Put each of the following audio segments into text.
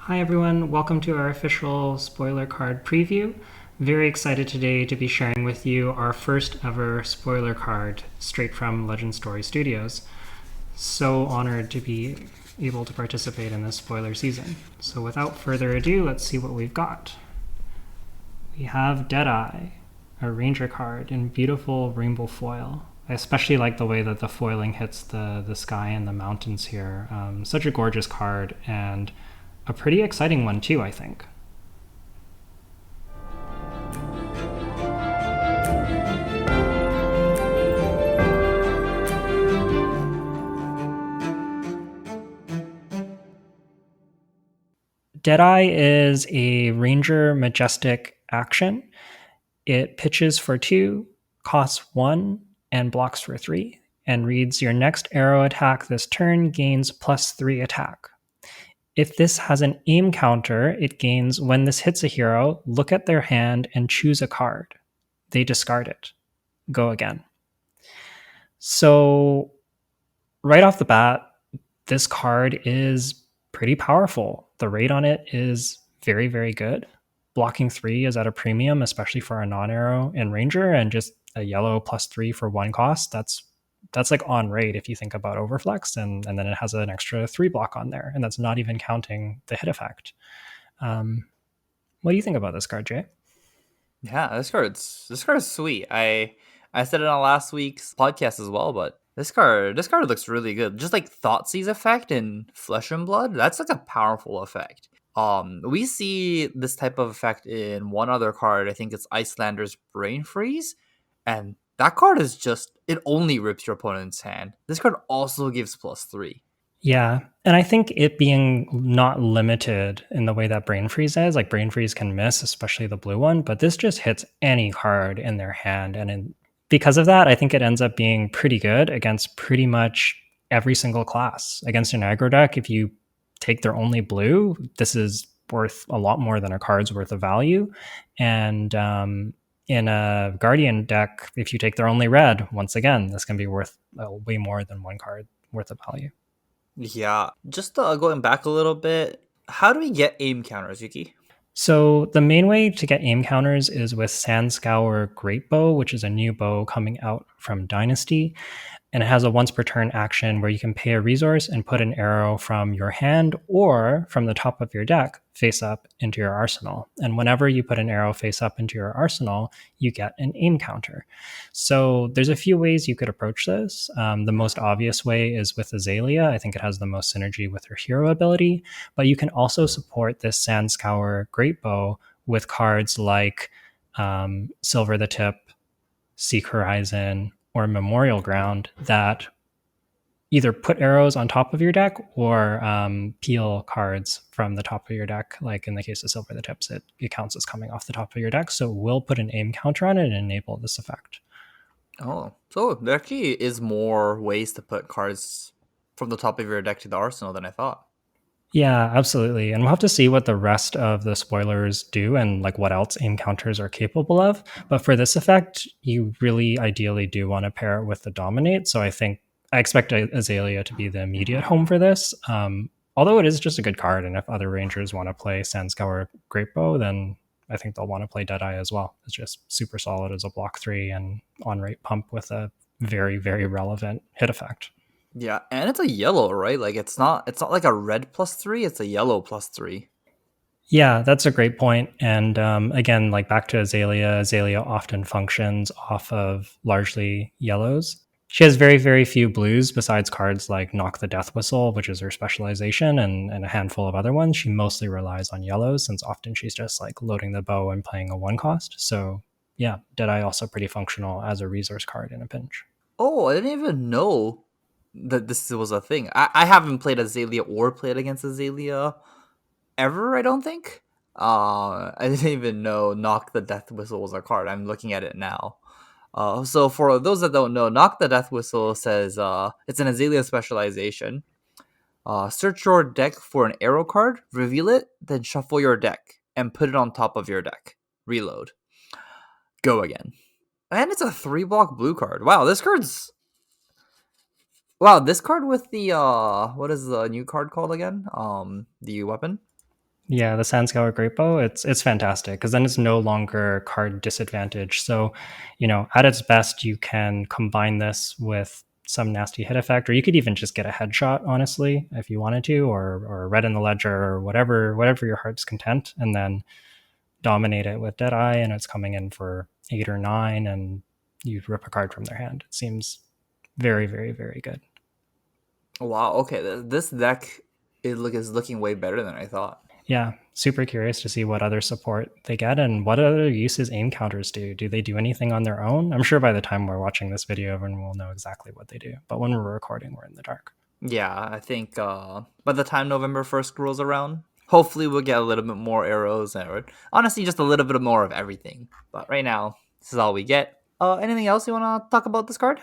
Hi everyone, welcome to our official spoiler card preview. Very excited today to be sharing with you our first ever spoiler card straight from Legend Story Studios. So honored to be able to participate in this spoiler season. So without further ado, let's see what we've got. We have Deadeye, a ranger card in beautiful rainbow foil. I especially like the way that the foiling hits the sky and the mountains here. Such a gorgeous card and a pretty exciting one too, I think. Deadeye is a ranger majestic action. It pitches for 2, costs 1, and blocks for 3, and reads your next arrow attack this turn gains +3 attack. If this has an aim counter, it gains when this hits a hero, look at their hand and choose a card. They discard it. Go again. So, right off the bat, this card is pretty powerful. The rate on it is very, very good. Blocking 3 is at a premium, especially for a non-arrow in Ranger, and just a yellow +3 for 1 cost. That's like on rate if you think about Overflex, and then it has an extra 3 block on there, and that's not even counting the hit effect. What do you think about this card, Jay? Yeah, this card is sweet. I said it on last week's podcast as well, but this card looks really good. Just like Thoughtseize effect in Flesh and Blood, that's like a powerful effect. We see this type of effect in one other card. I think it's Icelander's Brain Freeze, and that card is just it only rips your opponent's hand. This card also gives +3. Yeah, and I think it being not limited in the way that Brain Freeze is, like Brain Freeze can miss, especially the blue one, but this just hits any card in their hand. Because of that, I think it ends up being pretty good against pretty much every single class. Against an aggro deck, if you take their only blue, this is worth a lot more than a card's worth of value. And in a Guardian deck, if you take their only red, once again, this can be worth way more than one card worth of value. Yeah, just going back a little bit, how do we get aim counters, Yuki? So the main way to get aim counters is with Sandscour Great Bow, which is a new bow coming out from Dynasty. And it has a once per turn action where you can pay a resource and put an arrow from your hand or from the top of your deck face up into your arsenal. And whenever you put an arrow face up into your arsenal, you get an aim counter. So there's a few ways you could approach this. The most obvious way is with Azalea. I think it has the most synergy with her hero ability, but you can also support this Sandscour Great Bow with cards like Silver the Tip, Seek Horizon, or Memorial Ground that either put arrows on top of your deck or peel cards from the top of your deck. Like in the case of Silver the Tips, it counts as coming off the top of your deck. So we'll put an aim counter on it and enable this effect. Oh, so there actually is more ways to put cards from the top of your deck to the arsenal than I thought. Yeah, absolutely. And we'll have to see what the rest of the spoilers do and like what else aim counters are capable of. But for this effect, you really ideally do want to pair it with the dominate. So I expect Azalea to be the immediate home for this. Although it is just a good card, and if other rangers want to play Sandscour Great Bow, then I think they'll want to play Deadeye as well. It's just super solid as a block 3 and on rate pump with a very, very relevant hit effect. Yeah, and it's a yellow, right? Like it's not like a red +3, it's a yellow +3. Yeah, that's a great point. And again, like back to Azalea, Azalea often functions off of largely yellows. She has very, very few blues besides cards like Knock the Death Whistle, which is her specialization, and a handful of other ones. She mostly relies on yellows since often she's just like loading the bow and playing a 1 cost. So yeah, Deadeye also pretty functional as a resource card in a pinch. Oh, I didn't even know that this was a thing. I haven't played Azalea or played against Azalea ever, I don't think. I didn't even know Knock the Death Whistle was a card. I'm looking at it now. So for those that don't know, Knock the Death Whistle says it's an Azalea specialization. Search your deck for an arrow card, reveal it, then shuffle your deck and put it on top of your deck. Reload. Go again. And it's a 3 block blue card. Wow, this card with the what is the new card called again? The weapon? Yeah, the Sandscour Great Bow, it's fantastic because then it's no longer card disadvantage. So, at its best, you can combine this with some nasty hit effect, or you could even just get a headshot, honestly, if you wanted to, or red in the ledger, or whatever your heart's content, and then dominate it with Deadeye, and it's coming in for 8 or 9, and you rip a card from their hand. It seems very, very, very good. Wow. Okay, this deck is looking way better than I thought. Yeah, super curious to see what other support they get and what other uses aim counters do. Do they do anything on their own? I'm sure by the time we're watching this video, everyone will know exactly what they do. But when we're recording, we're in the dark. Yeah, I think by the time November 1st rolls around, hopefully we'll get a little bit more arrows, or honestly, just a little bit more of everything. But right now, this is all we get. Anything else you want to talk about this card?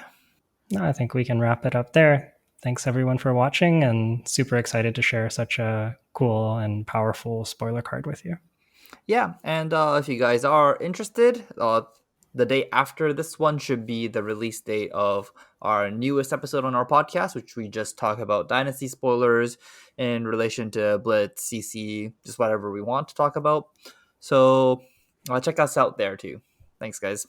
No, I think we can wrap it up there. Thanks everyone for watching, and super excited to share such a cool and powerful spoiler card with you. Yeah, and if you guys are interested, the day after this one should be the release date of our newest episode on our podcast, which we just talk about Dynasty spoilers in relation to Blitz, CC, just whatever we want to talk about. So check us out there too. Thanks, guys.